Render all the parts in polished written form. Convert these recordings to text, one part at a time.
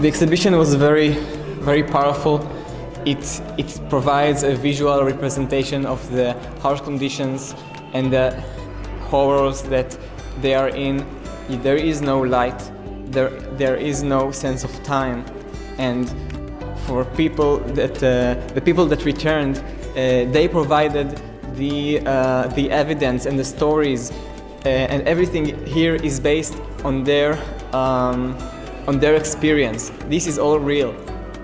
The exhibition was very, very powerful. It provides a visual representation of the harsh conditions and the horrors that they are in. There is no light, there is no sense of time, and for people that the people that returned, they provided the evidence and the stories, and everything here is based on their experience. This is all real.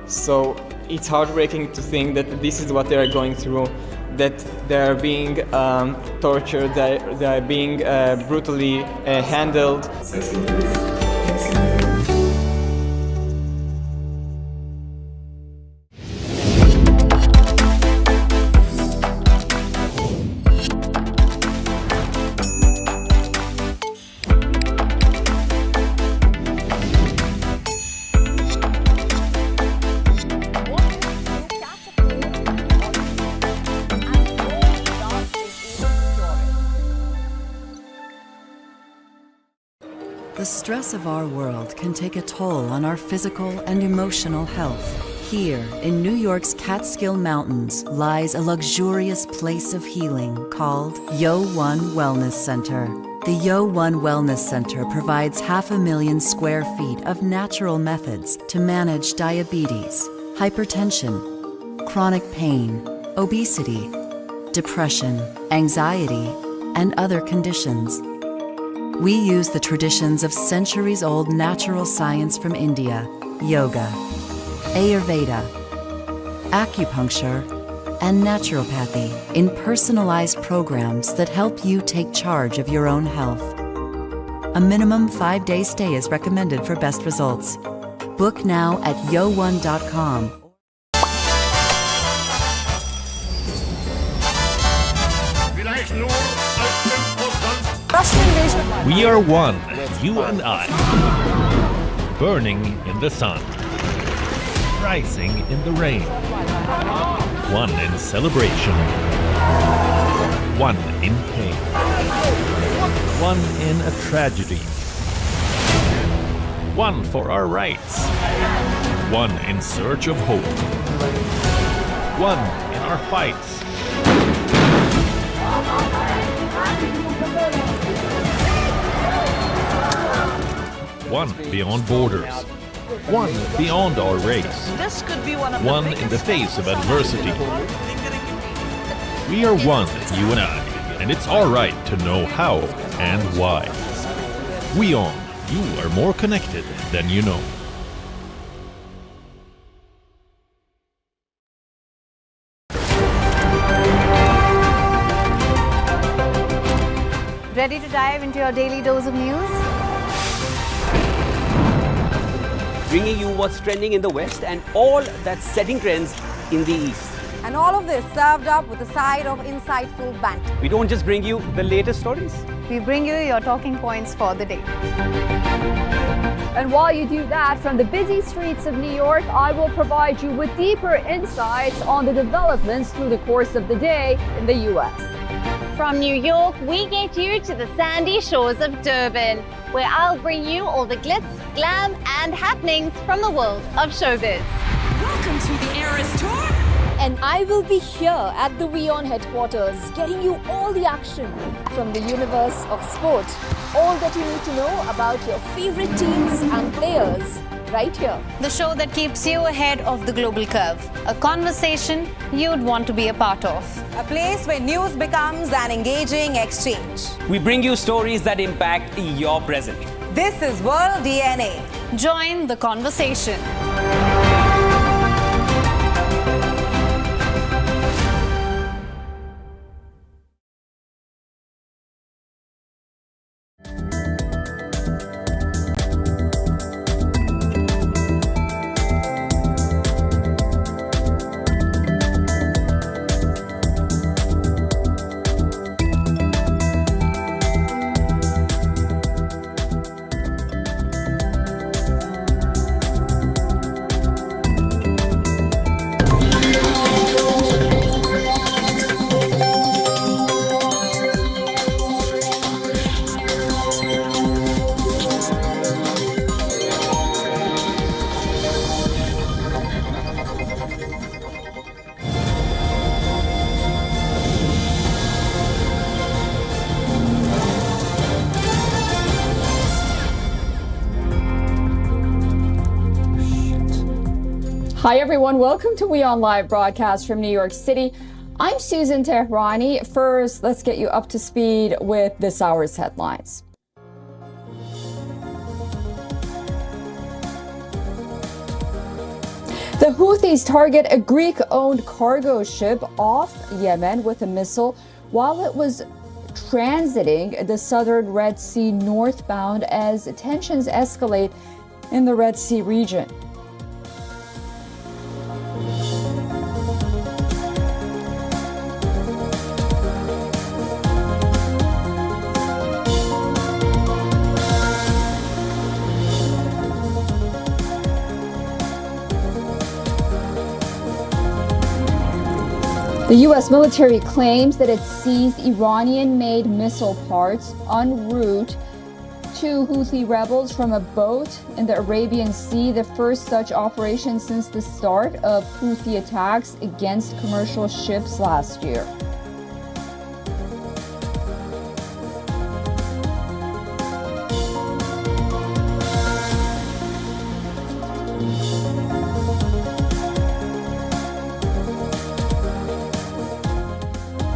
So it's heartbreaking to think that this is what they are going through, that they are being tortured, they are being brutally handled. The stress of our world can take a toll on our physical and emotional health. Here, in New York's Catskill Mountains, lies a luxurious place of healing called Yo1 Wellness Center. The Yo1 Wellness Center provides 500,000 square feet of natural methods to manage diabetes, hypertension, chronic pain, obesity, depression, anxiety, and other conditions. We use the traditions of centuries-old natural science from India, yoga, Ayurveda, acupuncture, and naturopathy in personalized programs that help you take charge of your own health. A minimum 5-day stay is recommended for best results. Book now at yo1.com. We are one, you and I, burning in the sun, rising in the rain, one in celebration, one in pain, one in a tragedy, one for our rights, one in search of hope, one in our fights. One beyond borders, one beyond our race, This could be one in the face of adversity. We are one, you and I, and it's all right to know how and why. WION, you are more connected than you know. Ready to dive into your daily dose of news? Bringing you what's trending in the West and all that's setting trends in the East. And all of this served up with a side of insightful banter. We don't just bring you the latest stories. We bring you your talking points for the day. And while you do that, from the busy streets of New York, I will provide you with deeper insights on the developments through the course of the day in the U.S. From New York, we get you to the sandy shores of Durban, where I'll bring you all the glitz, glam, and happenings from the world of showbiz. Welcome to the Eras Tour. And I will be here at the WION headquarters, getting you all the action from the universe of sport. All that you need to know about your favorite teams and players, right here. The show that keeps you ahead of the global curve. A conversation you'd want to be a part of. A place where news becomes an engaging exchange. We bring you stories that impact your present. This is World DNA. Join the conversation. Hi, everyone. Welcome to WION Live broadcast from New York City. I'm Susan Tehrani. First, let's get you up to speed with this hour's headlines. The Houthis target a Greek-owned cargo ship off Yemen with a missile while it was transiting the southern Red Sea northbound as tensions escalate in the Red Sea region. The U.S. military claims that it seized Iranian-made missile parts en route to Houthi rebels from a boat in the Arabian Sea, the first such operation since the start of Houthi attacks against commercial ships last year.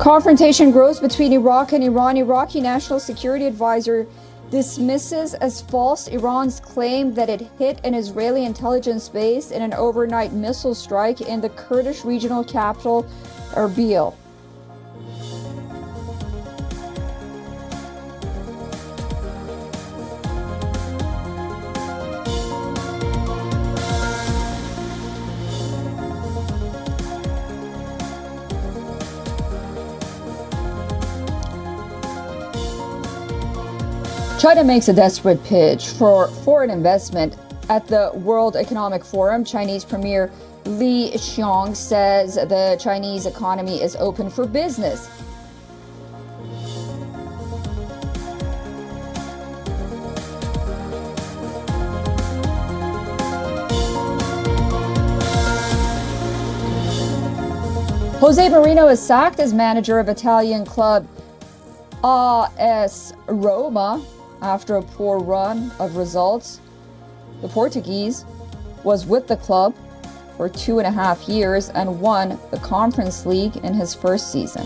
Confrontation grows between Iraq and Iran. Iraqi National Security Advisor dismisses as false Iran's claim that it hit an Israeli intelligence base in an overnight missile strike in the Kurdish regional capital, Erbil. China makes a desperate pitch for foreign investment at the World Economic Forum. Chinese Premier Li Qiang says the Chinese economy is open for business. Jose Mourinho is sacked as manager of Italian club AS Roma after a poor run of results. The Portuguese was with the club for 2.5 years and won the Conference League in his first season.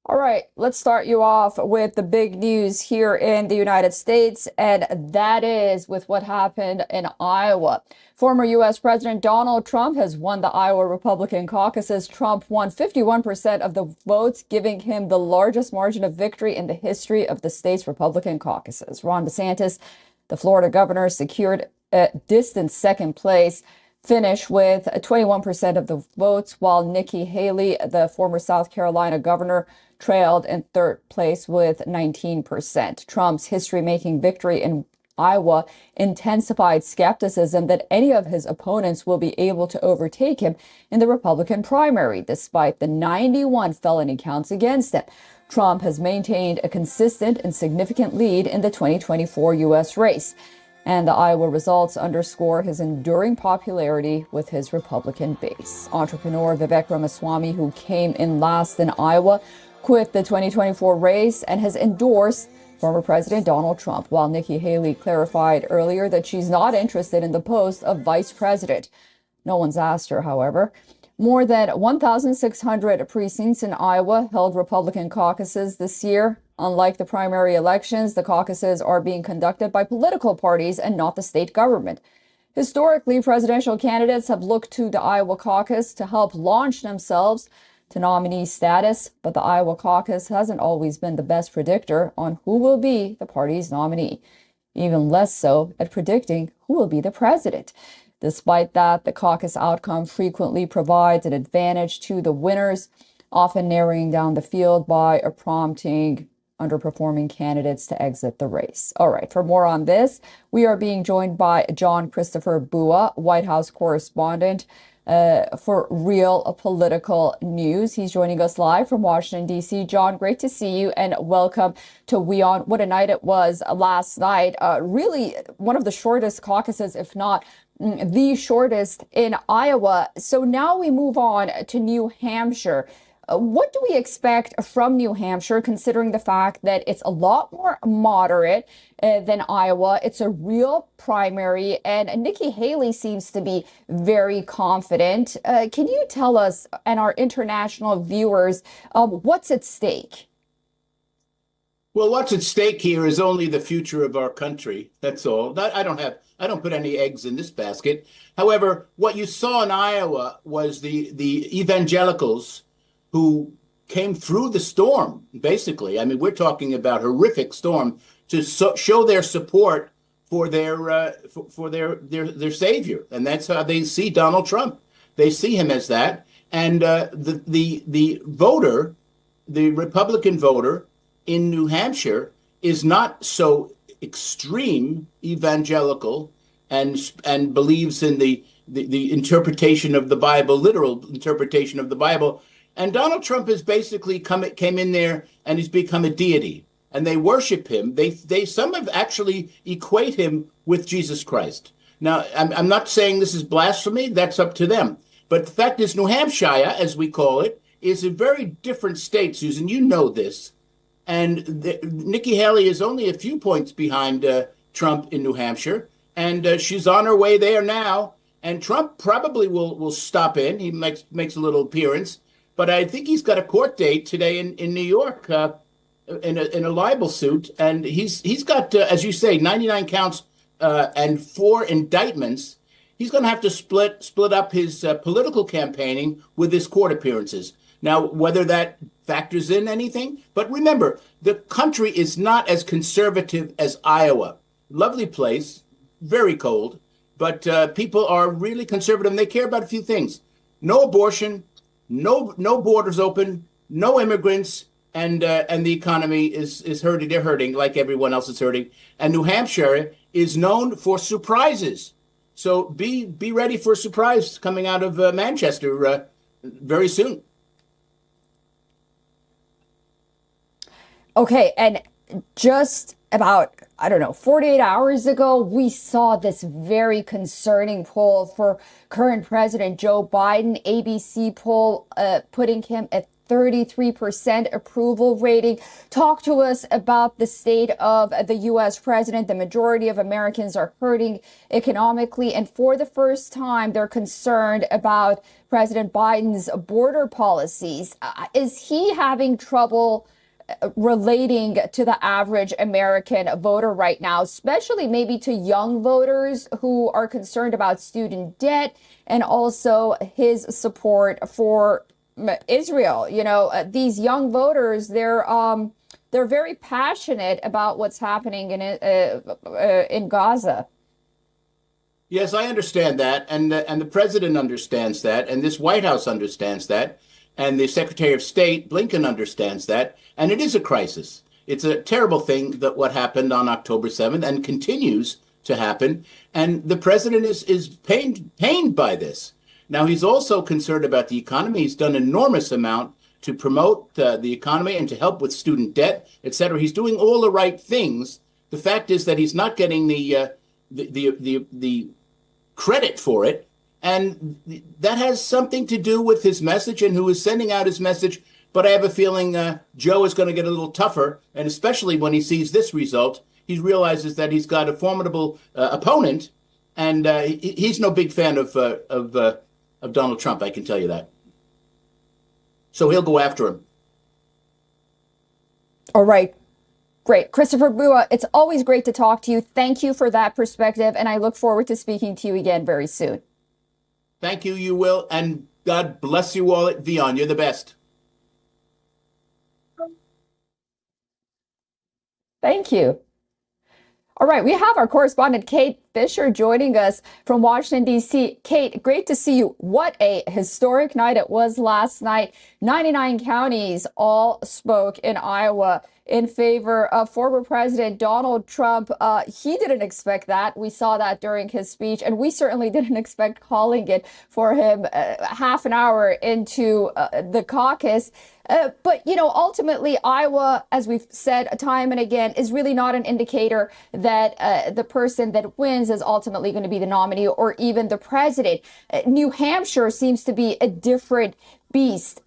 All right, let's start you off with the big news here in the United States, and that is with what happened in Iowa. Former U.S. President Donald Trump has won the Iowa Republican caucuses. Trump won 51% of the votes, giving him the largest margin of victory in the history of the state's Republican caucuses. Ron DeSantis, the Florida governor, secured a distant second place finish with 21% of the votes, while Nikki Haley, the former South Carolina governor, trailed in third place with 19%. Trump's history-making victory in Iowa intensified skepticism that any of his opponents will be able to overtake him in the Republican primary, despite the 91 felony counts against him. Trump has maintained a consistent and significant lead in the 2024 U.S. race, and the Iowa results underscore his enduring popularity with his Republican base. Entrepreneur Vivek Ramaswamy, who came in last in Iowa, quit the 2024 race and has endorsed former President Donald Trump, while Nikki Haley clarified earlier that she's not interested in the post of vice president. No one's asked her, however. More than 1,600 precincts in Iowa held Republican caucuses this year. Unlike the primary elections, the caucuses are being conducted by political parties and not the state government. Historically, presidential candidates have looked to the Iowa caucus to help launch themselves to nominee status, but the Iowa caucus hasn't always been the best predictor on who will be the party's nominee, even less so at predicting who will be the president. Despite that, the caucus outcome frequently provides an advantage to the winners, often narrowing down the field by prompting underperforming candidates to exit the race. All right, for more on this, we are being joined by John Christopher Bua, White House correspondent for real political news. He's joining us live from Washington, D.C. John, great to see you and welcome to WION. What a night it was last night. Really one of the shortest caucuses, if not the shortest in Iowa. So now we move on to New Hampshire. What do we expect from New Hampshire, considering the fact that it's a lot more moderate than Iowa? It's a real primary, and Nikki Haley seems to be very confident. Can you tell us and our international viewers what's at stake? Well, what's at stake here is only the future of our country. That's all. I don't put any eggs in this basket. However, what you saw in Iowa was the evangelicals who came through the storm, basically. I mean, we're talking about horrific storm to show their support for their savior, and that's how they see Donald Trump. They see him as that, and the voter, the Republican voter in New Hampshire, is not so extreme evangelical and believes in the interpretation of the Bible, literal interpretation of the Bible. And Donald Trump has basically came in there and he's become a deity, and they worship him. Some have actually equate him with Jesus Christ. Now, I'm not saying this is blasphemy. That's up to them. But the fact is, New Hampshire, as we call it, is a very different state, Susan. You know this. And Nikki Haley is only a few points behind Trump in New Hampshire, and she's on her way there now. And Trump probably will stop in. He makes a little appearance. But I think he's got a court date today in New York in a libel suit. And he's got, as you say, 99 counts and 4 indictments. He's going to have to split up his political campaigning with his court appearances. Now, whether that factors in anything, but remember, the country is not as conservative as Iowa. Lovely place, very cold, but people are really conservative, and they care about a few things. No abortion, no borders open, no immigrants, and the economy is hurting. They're hurting like everyone else is hurting. And New Hampshire is known for surprises. So be ready for a surprise coming out of Manchester very soon. Okay, and just about, 48 hours ago, we saw this very concerning poll for current President Joe Biden, ABC poll putting him at 33% approval rating. Talk to us about the state of the U.S. president. The majority of Americans are hurting economically, and for the first time, they're concerned about President Biden's border policies. Is he having trouble relating to the average American voter right now, especially maybe to young voters who are concerned about student debt and also his support for Israel? These young voters, they're very passionate about what's happening in Gaza. Yes, I understand that, and the president understands that, and this White House understands that. And the Secretary of State, Blinken, understands that. And it is a crisis. It's a terrible thing that what happened on October 7th and continues to happen. And the president is pained by this. Now, he's also concerned about the economy. He's done an enormous amount to promote the economy and to help with student debt, et cetera. He's doing all the right things. The fact is that he's not getting the credit for it. And that has something to do with his message and who is sending out his message. But I have a feeling Joe is going to get a little tougher. And especially when he sees this result, he realizes that he's got a formidable opponent. And he's no big fan of Donald Trump, I can tell you that. So he'll go after him. All right. Great. Christopher Bua, it's always great to talk to you. Thank you for that perspective. And I look forward to speaking to you again very soon. Thank you, you will, and God bless you all at WION. You're the best. Thank you. All right, we have our correspondent Kate Fisher joining us from Washington, D.C. Kate, great to see you. What a historic night it was last night. 99 counties all spoke in Iowa in favor of former President Donald Trump. He didn't expect that. We saw that during his speech, and we certainly didn't expect calling it for him half an hour into the caucus. But, you know, ultimately, Iowa, as we've said time and again, is really not an indicator that the person that wins is ultimately going to be the nominee or even the president. New Hampshire seems to be a different beast.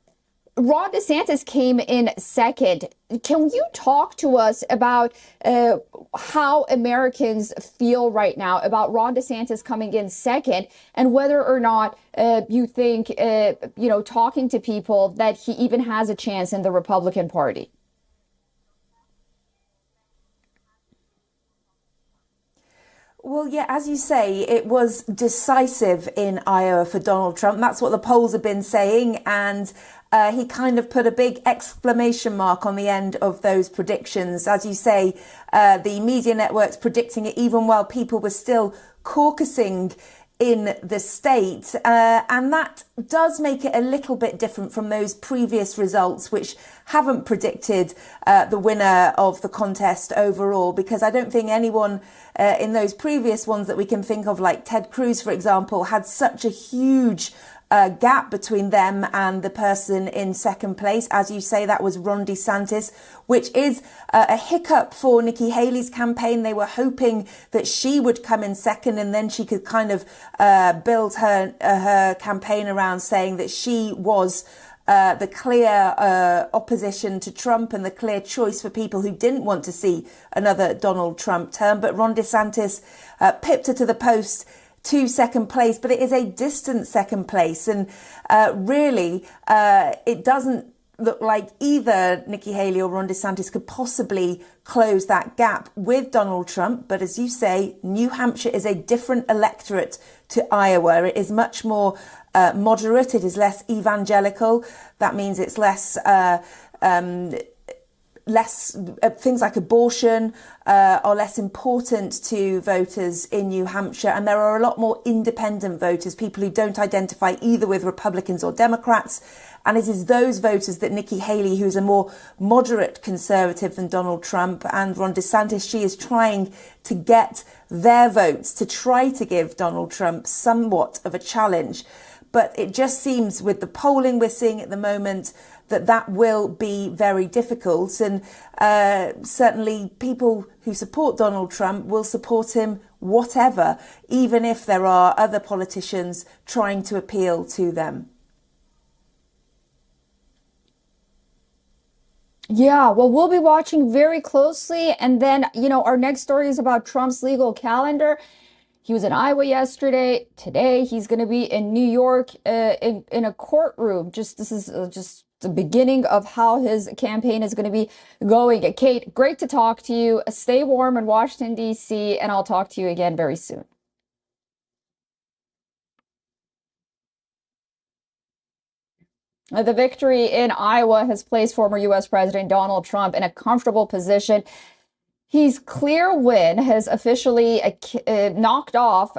Ron DeSantis came in second. Can you talk to us about how Americans feel right now about Ron DeSantis coming in second, and whether or not you think, talking to people, that he even has a chance in the Republican Party? Well, yeah, as you say, it was decisive in Iowa for Donald Trump. That's what the polls have been saying. And he kind of put a big exclamation mark on the end of those predictions. As you say, the media networks predicting it even while people were still caucusing in the state. And that does make it a little bit different from those previous results, which haven't predicted the winner of the contest overall, because I don't think anyone in those previous ones that we can think of, like Ted Cruz, for example, had such a huge gap between them and the person in second place. As you say, that was Ron DeSantis, which is a hiccup for Nikki Haley's campaign. They were hoping that she would come in second, and then she could kind of build her campaign around saying that she was the clear opposition to Trump and the clear choice for people who didn't want to see another Donald Trump term. But Ron DeSantis pipped her to the post to second place, but it is a distant second place. And really, it doesn't look like either Nikki Haley or Ron DeSantis could possibly close that gap with Donald Trump. But as you say, New Hampshire is a different electorate to Iowa. It is much more moderate. It is less evangelical. That means it's less things like abortion are less important to voters in New Hampshire. And there are a lot more independent voters, people who don't identify either with Republicans or Democrats. And it is those voters that Nikki Haley, who's a more moderate conservative than Donald Trump, and Ron DeSantis, she is trying to get their votes to try to give Donald Trump somewhat of a challenge. But it just seems, with the polling we're seeing at the moment, that will be very difficult. And certainly people who support Donald Trump will support him whatever, even if there are other politicians trying to appeal to them. Yeah, well, we'll be watching very closely. And then, our next story is about Trump's legal calendar. He was in Iowa yesterday. Today, he's going to be in New York in a courtroom. This is just the beginning of how his campaign is going to be going. Kate, great to talk to you. Stay warm in Washington, D.C., and I'll talk to you again very soon. The victory in Iowa has placed former U.S. President Donald Trump in a comfortable position. His clear win has officially kicked off,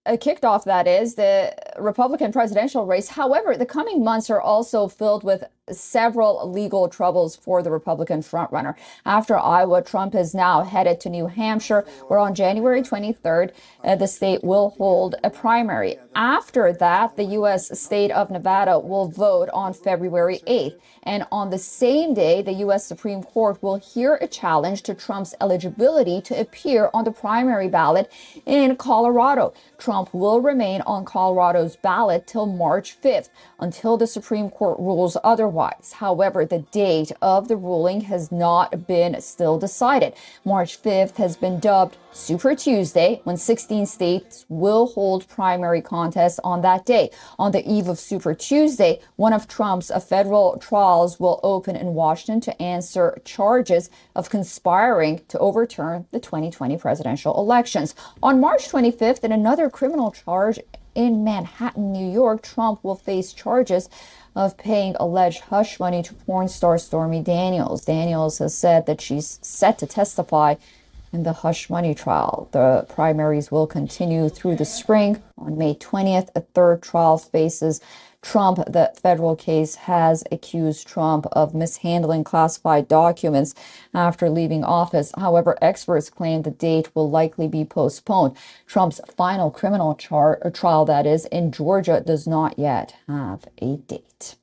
that is, the Republican presidential race. However, the coming months are also filled with several legal troubles for the Republican frontrunner. After Iowa, Trump is now headed to New Hampshire, where on January 23rd, the state will hold a primary. After that, the U.S. state of Nevada will vote on February 8th. And on the same day, the U.S. Supreme Court will hear a challenge to Trump's eligibility to appear on the primary ballot in Colorado. Trump will remain on Colorado's ballot till March 5th, until the Supreme Court rules otherwise. However, the date of the ruling has not been still decided. March 5th has been dubbed Super Tuesday, when 16 states will hold primary contests on that day. On the eve of Super Tuesday, one of Trump's federal trials will open in Washington to answer charges of conspiring to overturn the 2020 presidential elections. On March 25th, in another criminal charge in Manhattan, New York, Trump will face charges of paying alleged hush money to porn star Stormy Daniels. Daniels has said that she's set to testify in the hush money trial. The primaries will continue through the spring. On May 20th, a third trial faces The federal case has accused Trump of mishandling classified documents after leaving office. However, experts claim the date will likely be postponed. Trump's final criminal trial, that is, in Georgia, does not yet have a date.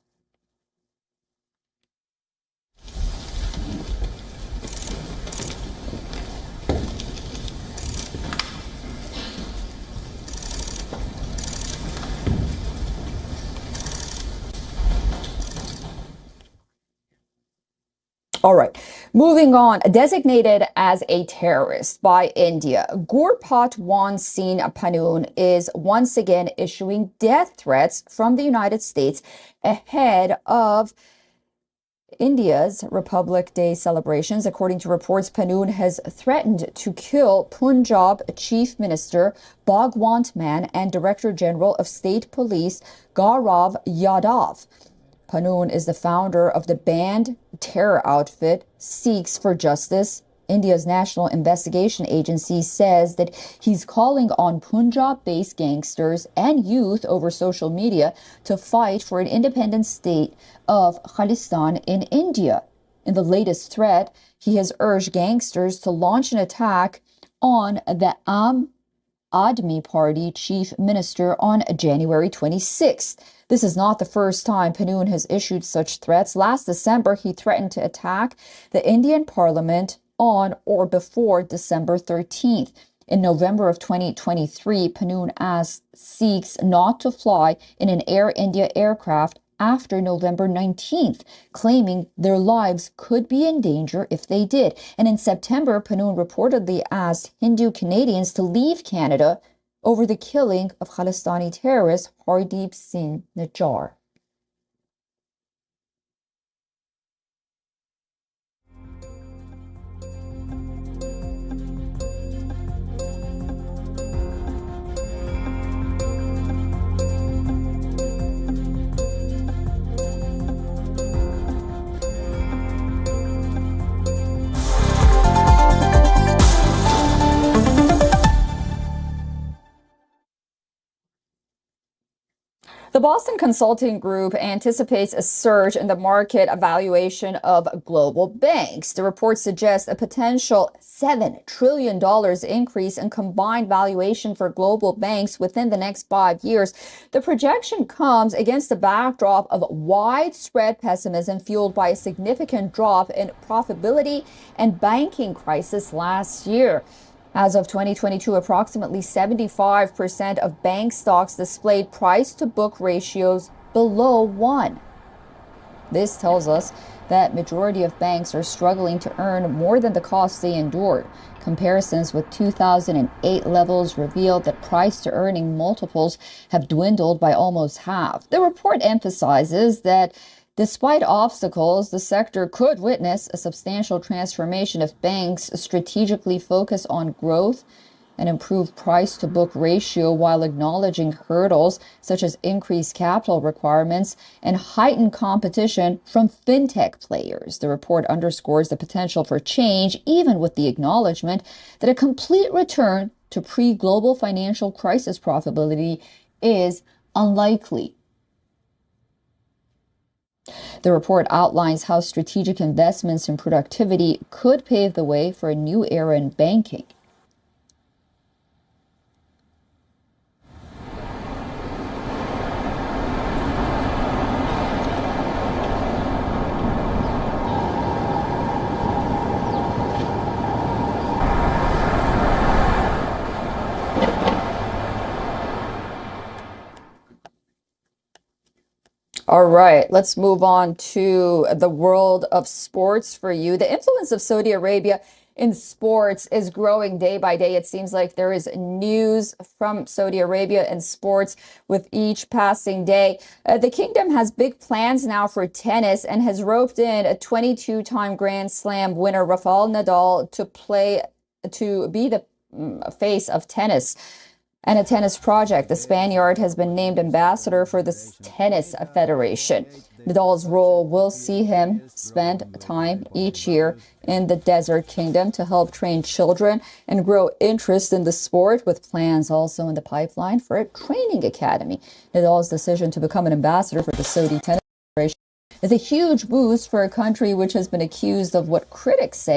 All right, moving on. Designated as a terrorist by India, Gurpatwan Singh Panoon is once again issuing death threats from the United States ahead of India's Republic Day celebrations. According to reports, Panoon has threatened to kill Punjab Chief Minister Bhagwant Mann and Director General of State Police Gaurav Yadav. Panoon is the founder of the banned terror outfit Sikhs for Justice. India's National Investigation Agency says that he's calling on Punjab-based gangsters and youth over social media to fight for an independent state of Khalistani in India. In the latest threat, he has urged gangsters to launch an attack on the Aam Admi Party chief minister on January 26th. This is not the first time Panoon has issued such threats. Last December, he threatened to attack the Indian parliament on or before December 13th. In November of 2023, Panoon asked Sikhs not to fly in an Air India aircraft after November 19th, claiming their lives could be in danger if they did. And in September, Panoon reportedly asked Hindu Canadians to leave Canada over the killing of Khalistani terrorist Hardeep Singh Nijjar. The Boston Consulting Group anticipates a surge in the market valuation of global banks. The report suggests a potential $7 trillion increase in combined valuation for global banks within the next 5 years. The projection comes against a backdrop of widespread pessimism fueled by a significant drop in profitability and banking crisis last year. As of 2022, approximately 75% of bank stocks displayed price-to-book ratios below 1. This tells us that majority of banks are struggling to earn more than the costs they endured. Comparisons with 2008 levels revealed that price-to-earning multiples have dwindled by almost half. The report emphasizes that despite obstacles, the sector could witness a substantial transformation if banks strategically focus on growth and improve price-to-book ratio while acknowledging hurdles such as increased capital requirements and heightened competition from fintech players. The report underscores the potential for change, even with the acknowledgement that a complete return to pre-global financial crisis profitability is unlikely. The report outlines how strategic investments in productivity could pave the way for a new era in banking. All right, let's move on to the world of sports for you. The influence of Saudi Arabia in sports is growing day by day. It seems like there is news from Saudi Arabia in sports with each passing day. The kingdom has big plans now for tennis and has roped in a 22-time Grand Slam winner, Rafael Nadal, to be the face of tennis and a tennis project. The Spaniard has been named ambassador for the Tennis Federation. Nadal's role will see him spend time each year in the Desert Kingdom to help train children and grow interest in the sport, with plans also in the pipeline for a training academy. Nadal's decision to become an ambassador for the Saudi Tennis Federation is a huge boost for a country which has been accused of what critics say